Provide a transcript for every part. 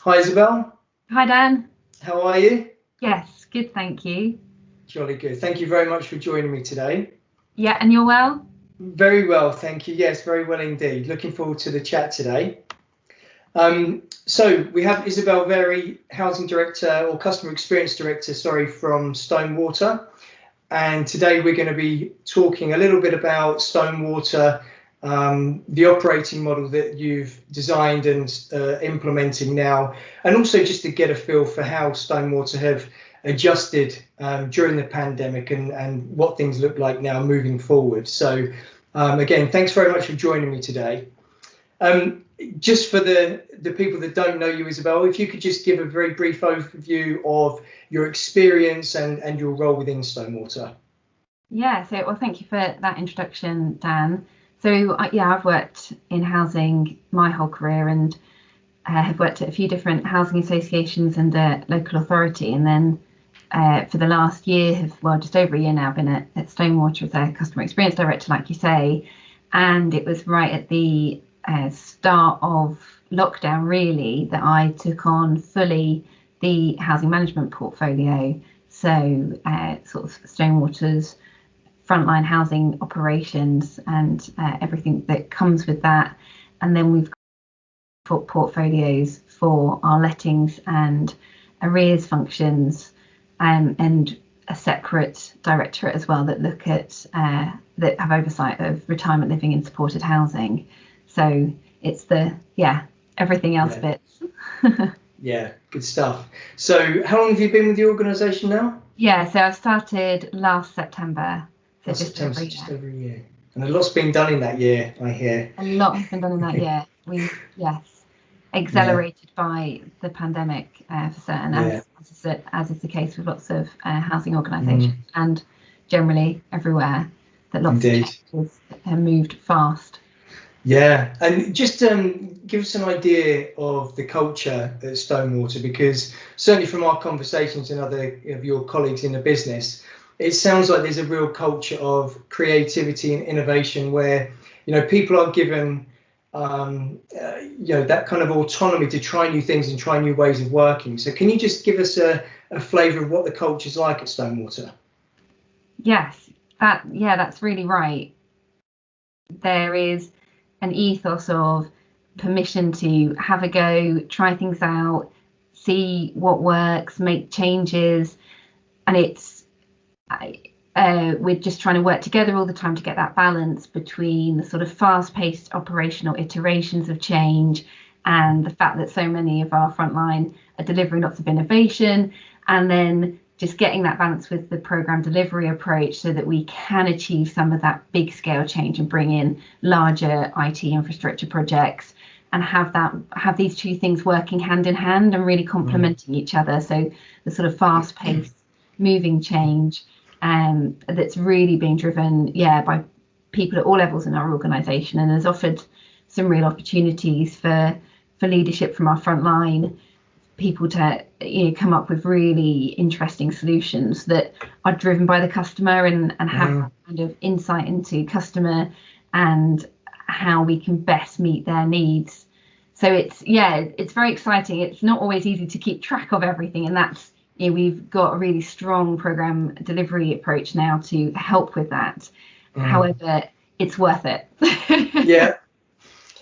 Hi Isabel, Hi Dan. how are you? Yes, good, thank you. Jolly good. Thank you very much for joining me today. Yeah, and you're well? Very well, thank you. Yes, very well indeed. Looking forward to the chat today. So we have Isabel Varey, Housing Director or Customer Experience Director, sorry, from Stonewater. And today we're going to be talking a little bit about Stonewater, the operating model that you've designed and implementing now, and also just to get a feel for how Stonewater have adjusted during the pandemic and what things look like now moving forward. So again, thanks very much for joining me today. Just for the people that don't know you, Isabel, if you could just give a very brief overview of your experience and your role within Stonewater. Yeah, well, thank you for that introduction, Dan. So, I've worked in housing my whole career and have worked at a few different housing associations and local authority. And then for the last year, just over a year now, been at Stonewater as a customer experience director, like you say. And it was right at the start of lockdown, really, that I took on fully the housing management portfolio. So sort of Stonewater's frontline housing operations and everything that comes with that. And then we've got portfolios for our lettings and arrears functions, and a separate directorate as well that look at that have oversight of retirement living and supported housing. So it's everything else bits. Yeah, good stuff. So how long have you been with the organisation now? Yeah, so I started last September. So just over a year. And a lot's been done in that year, I hear. A lot has been done in that year. Accelerated by the pandemic for certain, as is the case with lots of housing organisations and generally everywhere, that lots of changes have moved fast. Yeah, and just give us an idea of the culture at Stonewater, because certainly from our conversations and other of your colleagues in the business, it sounds like there's a real culture of creativity and innovation where, people are given, that kind of autonomy to try new things and try new ways of working. So can you just give us a flavour of what the culture's like at Stonewater? Yes, that's really right. There is an ethos of permission to have a go, try things out, see what works, make changes, and we're just trying to work together all the time to get that balance between the sort of fast-paced operational iterations of change and the fact that so many of our frontline are delivering lots of innovation, and then just getting that balance with the program delivery approach so that we can achieve some of that big scale change and bring in larger IT infrastructure projects and have these two things working hand in hand and really complementing each other. So the sort of fast paced moving change that's really being driven by people at all levels in our organisation, and has offered some real opportunities for leadership from our frontline people to come up with really interesting solutions that are driven by the customer and have kind of insight into customer and how we can best meet their needs. So it's very exciting. It's not always easy to keep track of everything, and that's we've got a really strong program delivery approach now to help with that. However, it's worth it.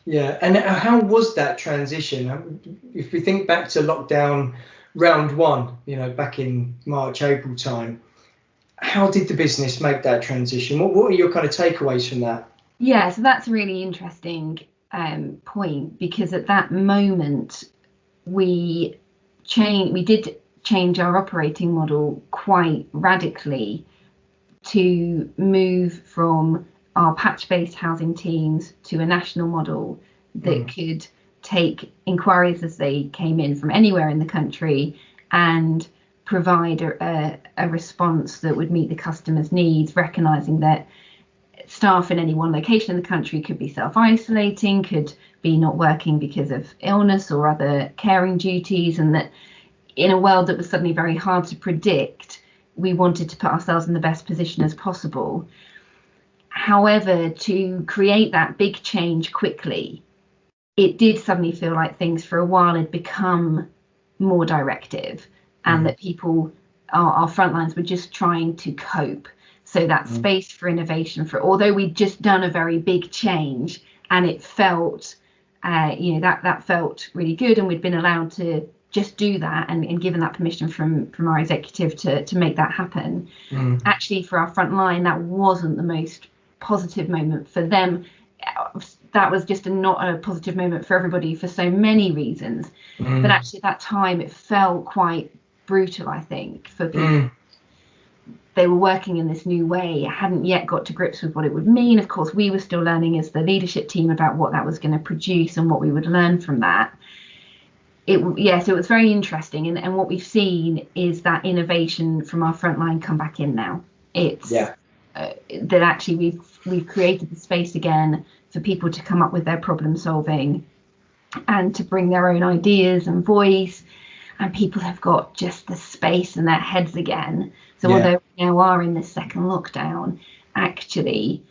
Yeah, and how was that transition? If we think back to lockdown round one, back in March, April time, how did the business make that transition? What are your kind of takeaways from that? Yeah, so that's a really interesting point, because at that moment we did change our operating model quite radically to move from our patch-based housing teams to a national model that could take inquiries as they came in from anywhere in the country and provide a response that would meet the customer's needs, recognising that staff in any one location in the country could be self-isolating, could be not working because of illness or other caring duties, and that in a world that was suddenly very hard to predict, we wanted to put ourselves in the best position as possible. However, to create that big change quickly, it did suddenly feel like things for a while had become more directive, and that people, our front lines, were just trying to cope. So that space for innovation, although we'd just done a very big change, and it felt, that felt really good, and we'd been allowed to just do that, and given that permission from our executive to make that happen. Actually, for our front line, that wasn't the most positive moment for them. That was just not a positive moment for everybody for so many reasons. But actually at that time it felt quite brutal, I think, for people. They were working in this new way, hadn't yet got to grips with what it would mean. Of course, we were still learning as the leadership team about what that was going to produce and what we would learn from that. So it was very interesting, and what we've seen is that innovation from our frontline come back in now. It's that actually we've created the space again for people to come up with their problem solving and to bring their own ideas and voice, and people have got just the space in their heads again. So although we now are in this second lockdown, actually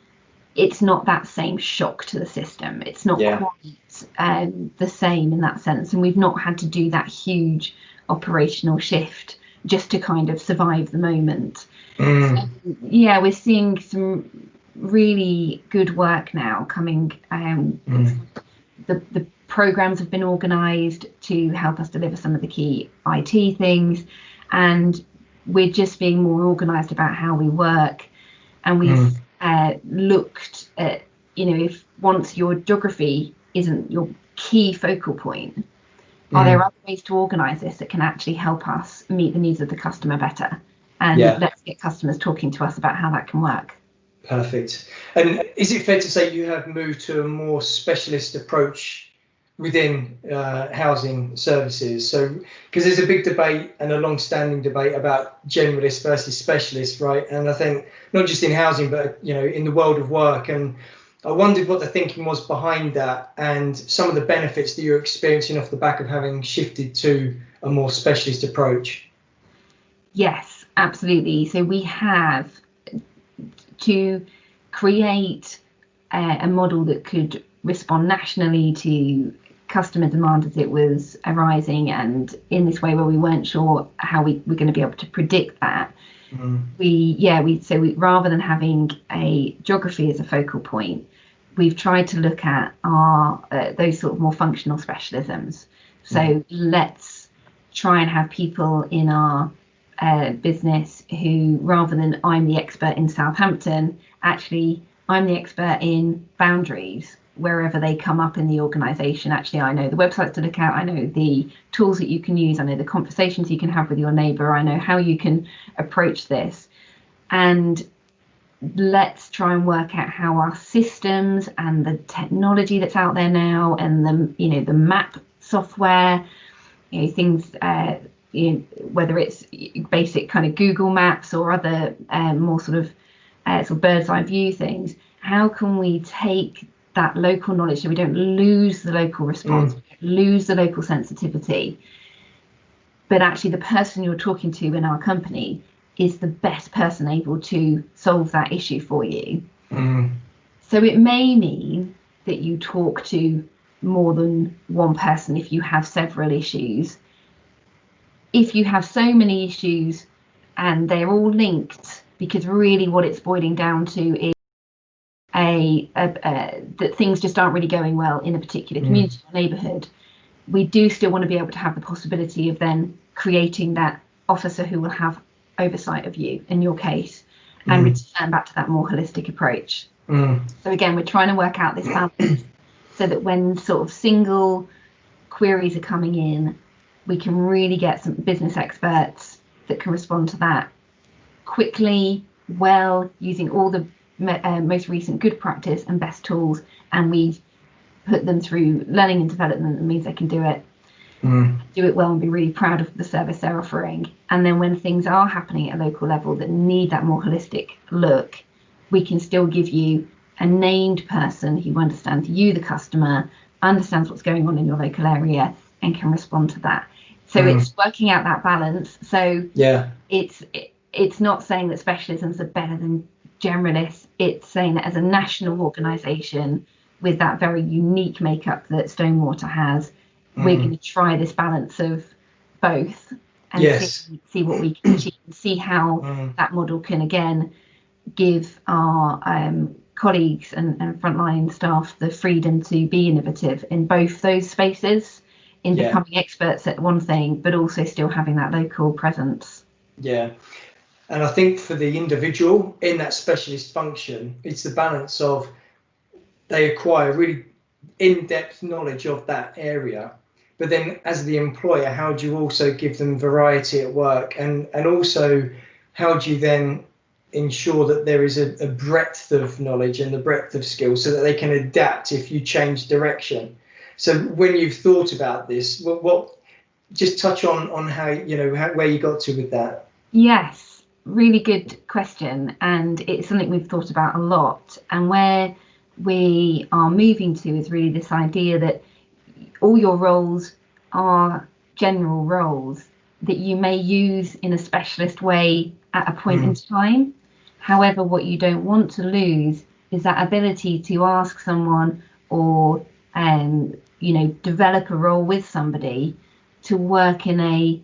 it's not that same shock to the system. It's not quite the same in that sense, and we've not had to do that huge operational shift just to kind of survive the moment. So, we're seeing some really good work now coming. The programs have been organised to help us deliver some of the key IT things, and we're just being more organised about how we work. And we've looked at, if once your geography isn't your key focal point, are there other ways to organise this that can actually help us meet the needs of the customer better? And let's get customers talking to us about how that can work. Perfect. And is it fair to say you have moved to a more specialist approach within housing services? So, because there's a big debate and a long-standing debate about generalists versus specialists, right? And I think not just in housing, but in the world of work. And I wondered what the thinking was behind that, and some of the benefits that you're experiencing off the back of having shifted to a more specialist approach. Yes, absolutely. So we have to create a model that could respond nationally to customer demand as it was arising, and in this way where we weren't sure how we were going to be able to predict that. We rather than having a geography as a focal point, we've tried to look at our those sort of more functional specialisms. So let's try and have people in our business who, rather than I'm the expert in Southampton, actually I'm the expert in boundaries wherever they come up in the organisation. Actually, I know the websites to look at, I know the tools that you can use, I know the conversations you can have with your neighbour, I know how you can approach this. And let's try and work out how our systems and the technology that's out there now, and the map software, things, whether it's basic kind of Google Maps or other more sort of bird's eye view things, how can we take that local knowledge so we don't lose the local response, lose the local sensitivity, but actually the person you're talking to in our company is the best person able to solve that issue for you. So it may mean that you talk to more than one person if you have several issues. If you have so many issues and they're all linked, because really what it's boiling down to is that things just aren't really going well in a particular community or neighbourhood, we do still want to be able to have the possibility of then creating that officer who will have oversight of you in your case and return back to that more holistic approach. So again, we're trying to work out this balance so that when sort of single queries are coming in, we can really get some business experts that can respond to that quickly, well, using all the most recent good practice and best tools, and we put them through learning and development that means they can do it well and be really proud of the service they're offering. And then when things are happening at a local level that need that more holistic look, we can still give you a named person who understands you, the customer, understands what's going on in your local area and can respond to that. So it's working out that balance. So it's not saying that specialisms are better than generalists. It's saying that as a national organisation, with that very unique makeup that Stonewater has, we're going to try this balance of both and see what we can achieve, and see how that model can again give our colleagues and frontline staff the freedom to be innovative in both those spaces, in becoming experts at one thing, but also still having that local presence. Yeah. And I think for the individual in that specialist function, it's the balance of they acquire really in-depth knowledge of that area. But then as the employer, how do you also give them variety at work? And also, how do you then ensure that there is a breadth of knowledge and the breadth of skills so that they can adapt if you change direction? So when you've thought about this, what just touch on how, where you got to with that. Yes, really good question. And it's something we've thought about a lot. And where we are moving to is really this idea that all your roles are general roles that you may use in a specialist way at a point in time. However, what you don't want to lose is that ability to ask someone or develop a role with somebody to work in a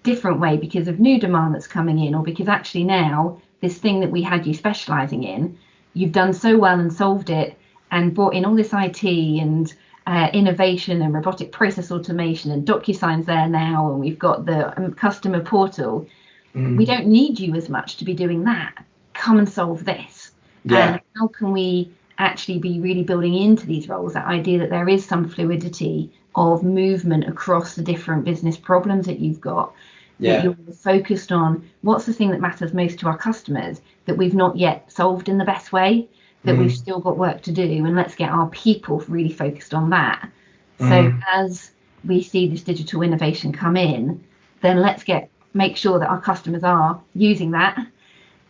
different way because of new demand that's coming in, or because actually now this thing that we had you specializing in, you've done so well and solved it and brought in all this IT and innovation and robotic process automation and DocuSign's there now, and we've got the customer portal. We don't need you as much to be doing that. Come and solve this. And how can we actually be really building into these roles that idea that there is some fluidity of movement across the different business problems that you've got, that you're focused on what's the thing that matters most to our customers that we've not yet solved in the best way, that we've still got work to do, and let's get our people really focused on that. So as we see this digital innovation come in, then let's make sure that our customers are using that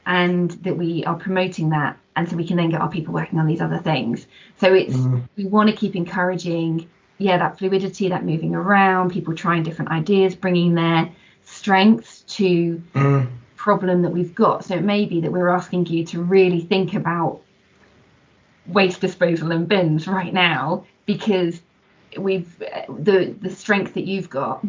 and that we are promoting that, and so we can then get our people working on these other things. So it's we want to keep encouraging that fluidity, that moving around, people trying different ideas, bringing their strengths to problem that we've got. So it may be that we're asking you to really think about waste disposal and bins right now, because we've the strength that you've got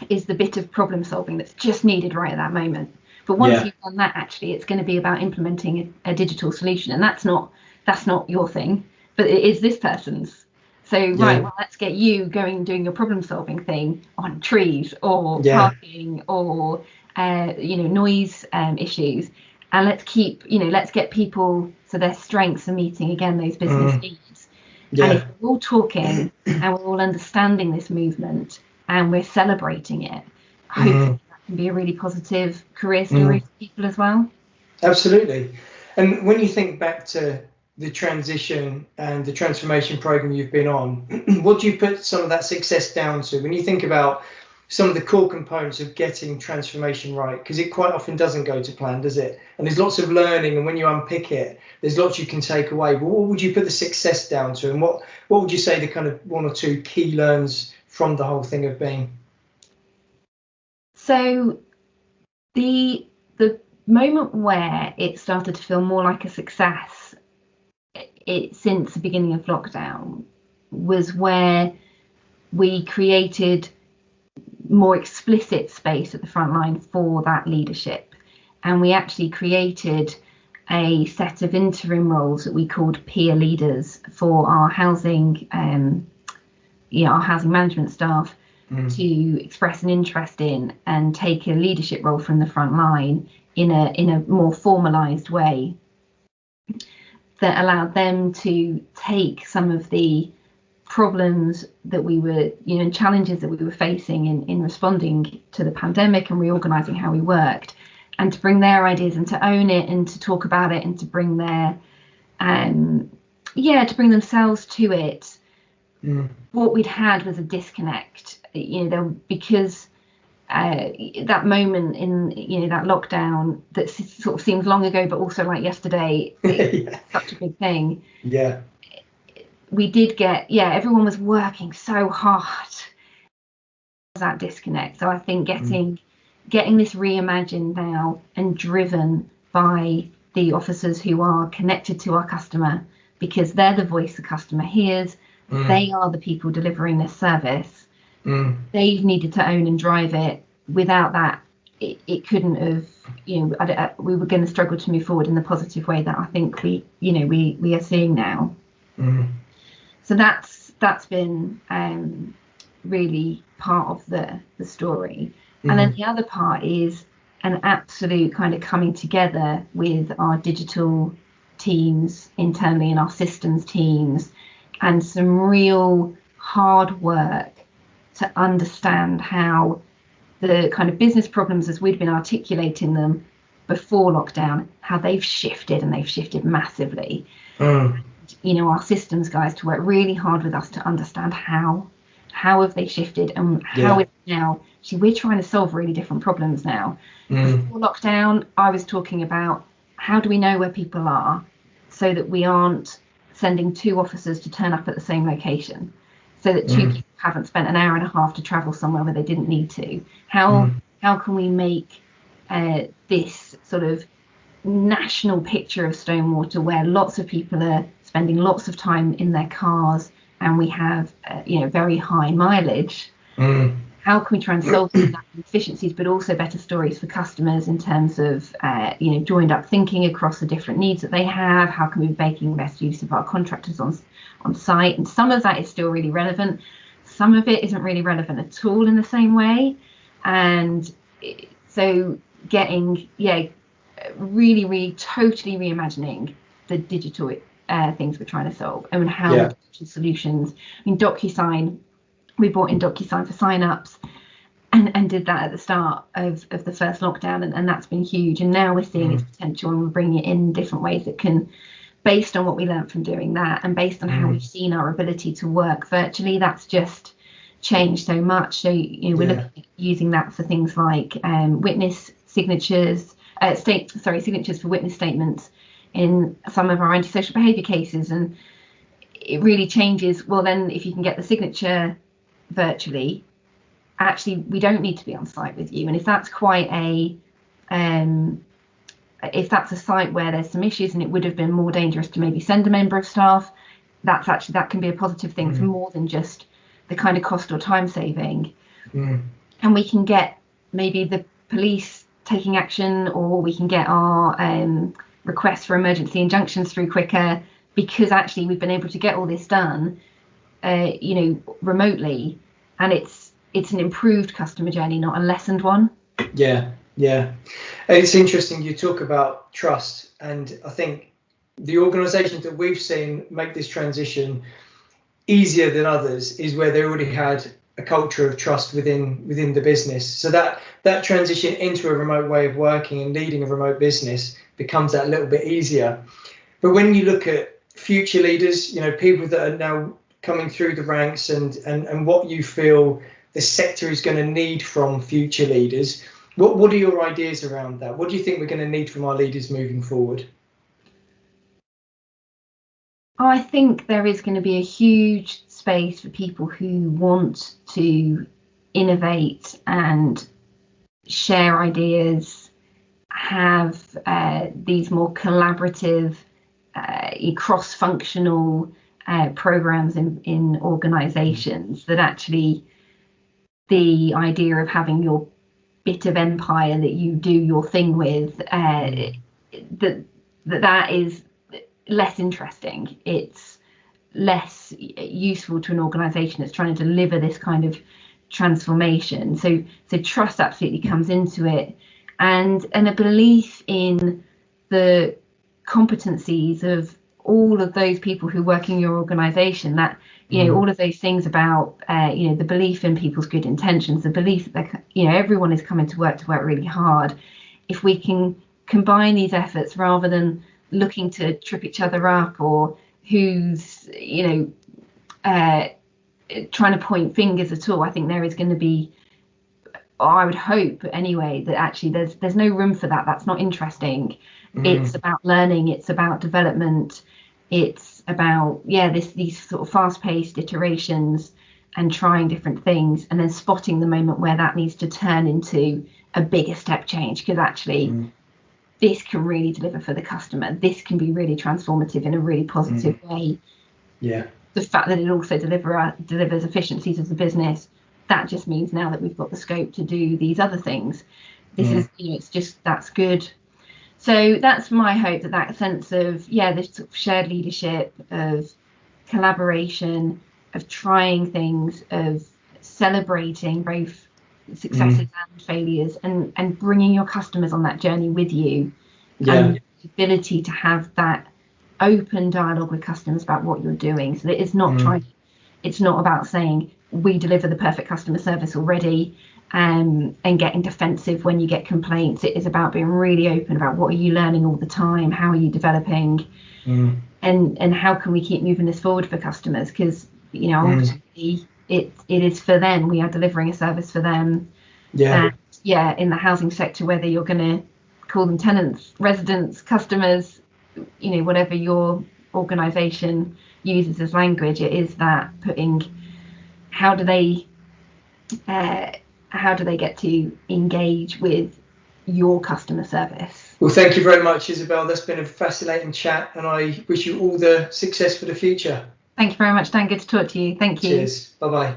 is the bit of problem solving that's just needed right at that moment. But once you've done that, actually it's going to be about implementing a digital solution, and that's not your thing, but it is this person's. So let's get you going doing your problem solving thing on trees or parking or noise issues. And let's get people so their strengths are meeting again those business needs. And if we're all talking and we're all understanding this movement and we're celebrating it, hopefully that can be a really positive career story for people as well. Absolutely. And when you think back to the transition and the transformation program you've been on, what do you put some of that success down to? When you think about some of the core components of getting transformation right, because it quite often doesn't go to plan, does it? And there's lots of learning, and when you unpick it, there's lots you can take away. But what would you put the success down to, and what would you say the kind of one or two key learns from the whole thing have been? So the moment where it started to feel more like a success since the beginning of lockdown was where we created more explicit space at the front line for that leadership, and we actually created a set of interim roles that we called peer leaders for our housing our housing management staff to express an interest in and take a leadership role from the front line in a more formalized way that allowed them to take some of the problems that we were, challenges that we were facing in responding to the pandemic and reorganizing how we worked, and to bring their ideas and to own it and to talk about it and to bring their, to bring themselves to it. What we'd had was a disconnect, because that moment in, that lockdown that sort of seems long ago, but also like yesterday, it's such a big thing. Yeah. We did get, everyone was working so hard. That disconnect. So I think getting this reimagined now and driven by the officers who are connected to our customer, because they're the voice the customer hears. They are the people delivering this service. They've needed to own and drive it. Without that, it couldn't have, we were going to struggle to move forward in the positive way that I think we are seeing now. So that's been really part of the story. And then the other part is an absolute kind of coming together with our digital teams internally and our systems teams, and some real hard work to understand how the kind of business problems as we'd been articulating them before lockdown, how they've shifted, and they've shifted massively. Our systems guys to work really hard with us to understand how have they shifted, and how is now. See, we're trying to solve really different problems now. Before lockdown, I was talking about how do we know where people are so that we aren't sending 2 officers to turn up at the same location, so that 2 people haven't spent an hour and a half to travel somewhere where they didn't need to. How can we make this sort of national picture of Stonewater, where lots of people are spending lots of time in their cars, and we have very high mileage? How can we try and solve these efficiencies, but also better stories for customers in terms of joined up thinking across the different needs that they have? How can we be making the best use of our contractors on site? And some of that is still really relevant. Some of it isn't really relevant at all in the same way. And so getting, really, really totally reimagining the digital things we're trying to solve, and how digital solutions. I mean, DocuSign, we brought in DocuSign for sign-ups and did that at the start of the first lockdown, and that's been huge. And now we're seeing its potential, and we're bringing it in different ways that can, based on what we learned from doing that, and based on how we've seen our ability to work virtually, that's just changed so much. So we're looking at using that for things like witness signatures, signatures for witness statements in some of our antisocial behaviour cases. And it really changes. Well, then if you can get the signature virtually, actually we don't need to be on site with you. And if that's quite if that's a site where there's some issues and it would have been more dangerous to maybe send a member of staff, that can be a positive thing for more than just the kind of cost or time saving. And we can get maybe the police taking action, or we can get our requests for emergency injunctions through quicker, because actually we've been able to get all this done remotely, and it's an improved customer journey, not a lessened one. It's interesting you talk about trust, and I think the organizations that we've seen make this transition easier than others is where they already had a culture of trust within the business. So that transition into a remote way of working and leading a remote business becomes that little bit easier. But when you look at future leaders, people that are now coming through the ranks, and what you feel the sector is going to need from future leaders, what are your ideas around that? What do you think we're going to need from our leaders moving forward? I think there is going to be a huge space for people who want to innovate and share ideas, have these more collaborative, cross-functional programs in organizations, that actually the idea of having your bit of empire that you do your thing with, that is less interesting. It's less useful to an organization that's trying to deliver this kind of transformation. So trust absolutely comes into it, and a belief in the competencies of all of those people who work in your organization, that all of those things about the belief in people's good intentions, the belief that everyone is coming to work really hard. If we can combine these efforts rather than looking to trip each other up, or who's trying to point fingers at all, I think there is going to be, or I would hope anyway, that actually there's no room for that. That's not interesting. It's about learning, it's about development, it's about these sort of fast-paced iterations and trying different things, and then spotting the moment where that needs to turn into a bigger step change, because actually this can really deliver for the customer. This can be really transformative in a really positive way. Yeah. The fact that it also delivers efficiencies of the business, that just means now that we've got the scope to do these other things. This is, it's just, that's good. So that's my hope, that sense of, this sort of shared leadership, of collaboration, of trying things, of celebrating both successes and failures, and bringing your customers on that journey with you. And the ability to have that open dialogue with customers about what you're doing, so that it's not it's not about saying we deliver the perfect customer service already, and getting defensive when you get complaints. It is about being really open about what are you learning all the time, how are you developing, and how can we keep moving this forward for customers, because ultimately it is for them. We are delivering a service for them. In the housing sector, whether you're going to call them tenants, residents, customers, whatever your organization uses as language, it is that putting how do they get to engage with your customer service. Well, thank you very much, Isabel. That's been a fascinating chat, and I wish you all the success for the future. Thank you very much, Dan. Good to talk to you. Thank you. Cheers. Bye-bye.